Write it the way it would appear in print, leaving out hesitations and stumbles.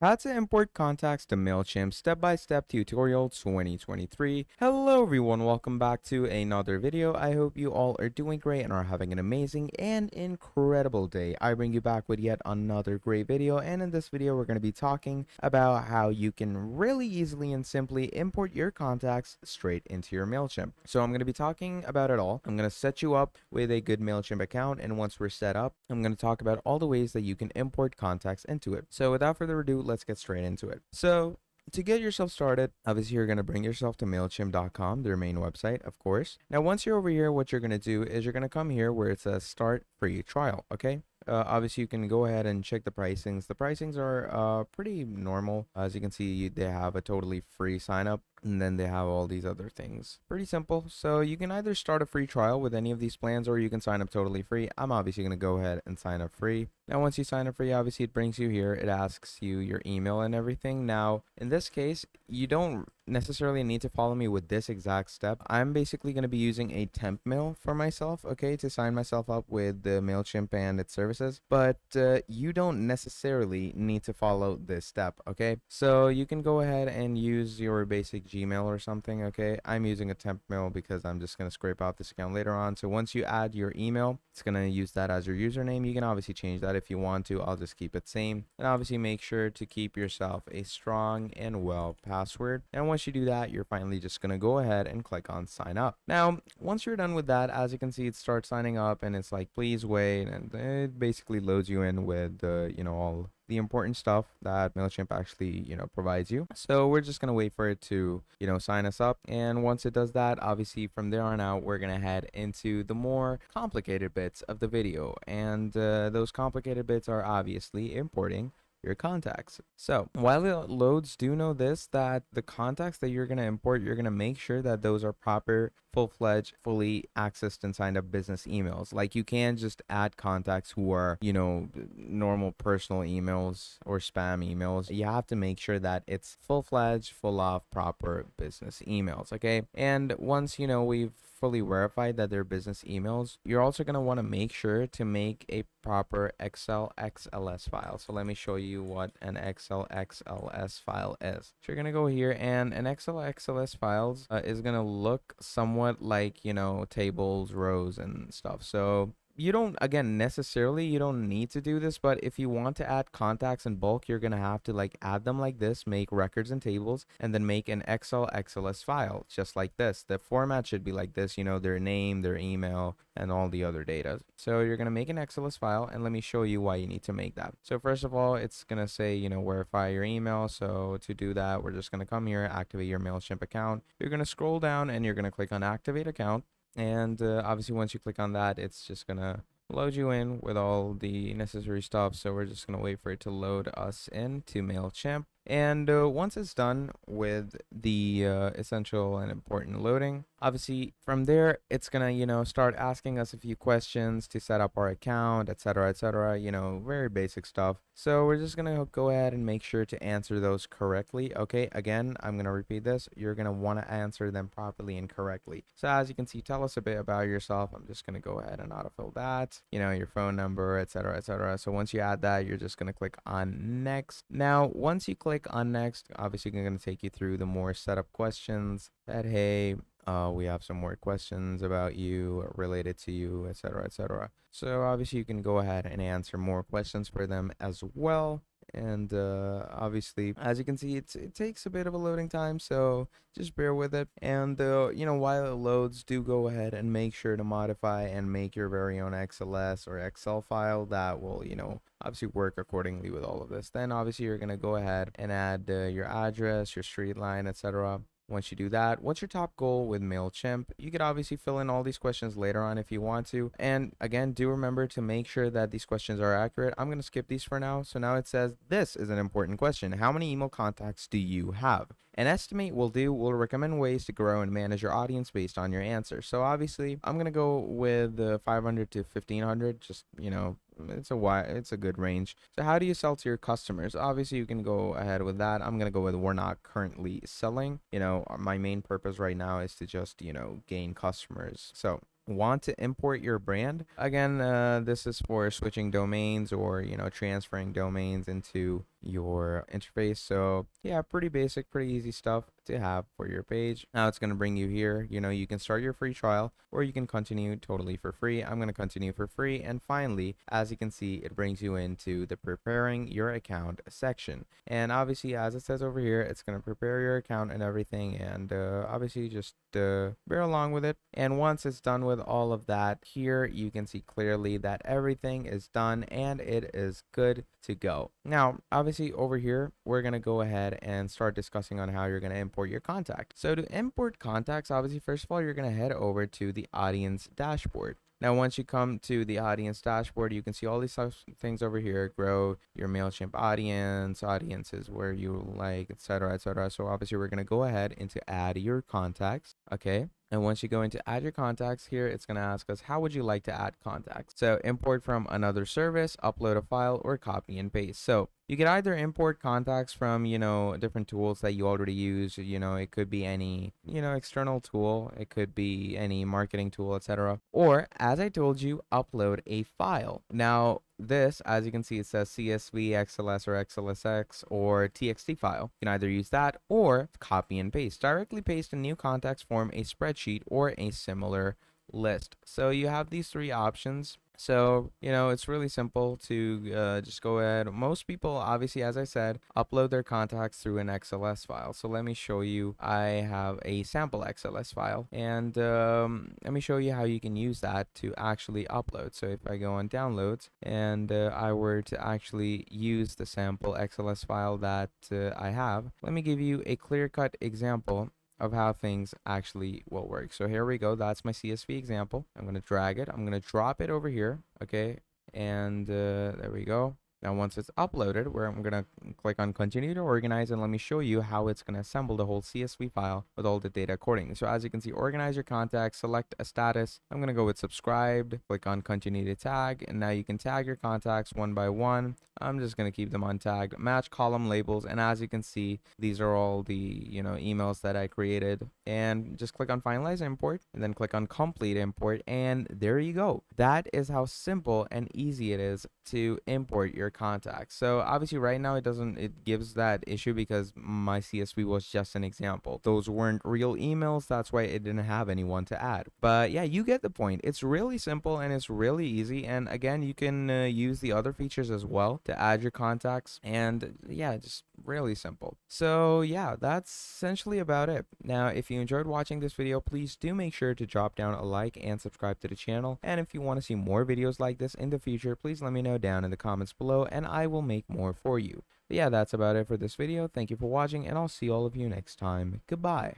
How to import contacts to Mailchimp step-by-step tutorial 2023. Hello everyone, welcome back to another video. I hope you all are doing great and are having an amazing and incredible day. I bring you back with yet another great video, and in this video we're going to be talking about how you can really easily and simply import your contacts straight into your Mailchimp. So I'm going to be talking about it all. I'm going to set you up with a good Mailchimp account, and once we're set up, I'm going to talk about all the ways that you can import contacts into it. So without further ado, let's get straight into it. So to get yourself started, obviously you're going to bring yourself to Mailchimp.com, their main website, of course. Now, once you're over here, what you're going to do is you're going to come here where it says start free trial, okay? Obviously, you can go ahead and check the pricings. The pricings are pretty normal. As you can see, they have a totally free sign up, and then they have all these other things. Pretty simple. So you can either start a free trial with any of these plans, or you can sign up totally free. I'm obviously going to go ahead and sign up free. Now, once you sign up free, obviously it brings you here. It asks you your email and everything. Now, in this case, you don't necessarily need to follow me with this exact step. I'm basically going to be using a temp mail for myself, okay, to sign myself up with the Mailchimp and its services, but you don't necessarily need to follow this step, okay? So you can go ahead and use your basic Gmail or something, okay? I'm using a temp mail because I'm just going to scrape out this account later on. So once you add your email, it's going to use that as your username. You can obviously change that if you want to. I'll just keep it same, and obviously make sure to keep yourself a strong and well password. And once you do that, you're finally just going to go ahead and click on sign up. Now, once you're done with that, as you can see, it starts signing up and it's like, please wait. And it basically loads you in with, all the important stuff that Mailchimp actually, provides you. So we're just going to wait for it to, sign us up. And once it does that, obviously from there on out, we're going to head into the more complicated bits of the video. And those complicated bits are obviously importing your contacts. So while it loads, do know this, that the contacts that you're going to import, you're going to make sure that those are proper, full-fledged, fully accessed and signed up business emails. Like, you can't just add contacts who are, normal personal emails or spam emails. You have to make sure that it's full-fledged, full-off, proper business emails, okay? And once, we've fully verified that they're business emails, you're also going to want to make sure to make a proper Excel XLS file. So let me show you what an Excel XLS file is. So you're going to go here, and an Excel XLS files is going to look somewhat like, tables, rows, and stuff. So you don't, again, necessarily, you don't need to do this, but if you want to add contacts in bulk, you're going to have to add them like this, make records and tables, and then make an Excel XLS file just like this. The format should be like this, their name, their email, and all the other data. So you're going to make an XLS file, and let me show you why you need to make that. So first of all, it's going to say, verify your email. So to do that, we're just going to come here, activate your Mailchimp account. You're going to scroll down and you're going to click on activate account. And obviously once you click on that, it's just gonna load you in with all the necessary stuff. So we're just gonna wait for it to load us into Mailchimp. And once it's done with the essential and important loading, obviously from there, it's gonna, start asking us a few questions to set up our account, etc., etc., very basic stuff. So we're just gonna go ahead and make sure to answer those correctly. Okay, again, I'm gonna repeat this. You're gonna want to answer them properly and correctly. So as you can see, tell us a bit about yourself. I'm just gonna go ahead and autofill that, your phone number, etc., etc. So once you add that, you're just gonna click on next. Now, once you click on next, obviously I'm going to take you through the more setup questions that, hey, we have some more questions about you, related to you, etc., etc. So obviously you can go ahead and answer more questions for them as well. And obviously, as you can see, it takes a bit of a loading time, so just bear with it. And while it loads, do go ahead and make sure to modify and make your very own XLS or Excel file that will obviously work accordingly with all of this. Then obviously you're going to go ahead and add your address, your street line, etc. Once you do that, what's your top goal with Mailchimp? You could obviously fill in all these questions later on if you want to. And again, do remember to make sure that these questions are accurate. I'm going to skip these for now. So now it says, this is an important question. How many email contacts do you have? An estimate will do. We'll recommend ways to grow and manage your audience based on your answer. So obviously, I'm going to go with 500 to 1500, just, it's a good range. So how do you sell to your customers? Obviously you can go ahead with that. I'm gonna go with, we're not currently selling. My main purpose right now is to just gain customers. So want to import your brand, again, this is for switching domains or transferring domains into your interface. So yeah, pretty basic, pretty easy stuff to have for your page. Now it's going to bring you here. You can start your free trial or you can continue totally for free. I'm going to continue for free. And finally, as you can see, it brings you into the preparing your account section. And obviously, as it says over here, it's going to prepare your account and everything. And obviously just bear along with it. And once it's done with all of that, here you can see clearly that everything is done and it is good to go. Now, obviously over here, we're going to go ahead and start discussing on how you're going to import your contact. So to import contacts, obviously, first of all, you're going to head over to the audience dashboard. Now, once you come to the audience dashboard, you can see all these things over here: grow your Mailchimp audience, audiences where you like, etc., etc. So obviously, we're going to go ahead into add your contacts. Okay. And once you go into add your contacts here, it's going to ask us, how would you like to add contacts? So import from another service, upload a file, or copy and paste. So you can either import contacts from, different tools that you already use. It could be any, external tool. It could be any marketing tool, etc. Or, as I told you, upload a file. Now, this, as you can see, it says CSV, XLS, or XLSX, or TXT file. You can either use that or copy and paste. Directly paste a new contacts form, a spreadsheet, or a similar list. So you have these three options. So, it's really simple to just go ahead. Most people, obviously, as I said, upload their contacts through an XLS file. So let me show you. I have a sample XLS file, and let me show you how you can use that to actually upload. So if I go on downloads and I were to actually use the sample XLS file that I have, let me give you a clear-cut example of how things actually will work. So here we go. That's my CSV example. I'm going to drag it. I'm going to drop it over here. Okay. And there we go. Now, once it's uploaded, I'm going to click on continue to organize, and let me show you how it's going to assemble the whole CSV file with all the data accordingly. So as you can see, organize your contacts, select a status. I'm going to go with subscribed, click on continue to tag, and now you can tag your contacts one by one. I'm just going to keep them untagged, match column labels. And as you can see, these are all the, emails that I created, and just click on finalize import and then click on complete import. And there you go. That is how simple and easy it is to import your contacts. So obviously right now it gives that issue because my CSV was just an example. Those weren't real emails. That's why it didn't have anyone to add. But yeah, you get the point. It's really simple and it's really easy. And again, you can use the other features as well to add your contacts. And yeah, just really simple. So yeah, that's essentially about it. Now, if you enjoyed watching this video, please do make sure to drop down a like and subscribe to the channel. And if you want to see more videos like this in the future, please let me know down in the comments below and I will make more for you. But yeah, that's about it for this video. Thank you for watching and I'll see all of you next time. Goodbye.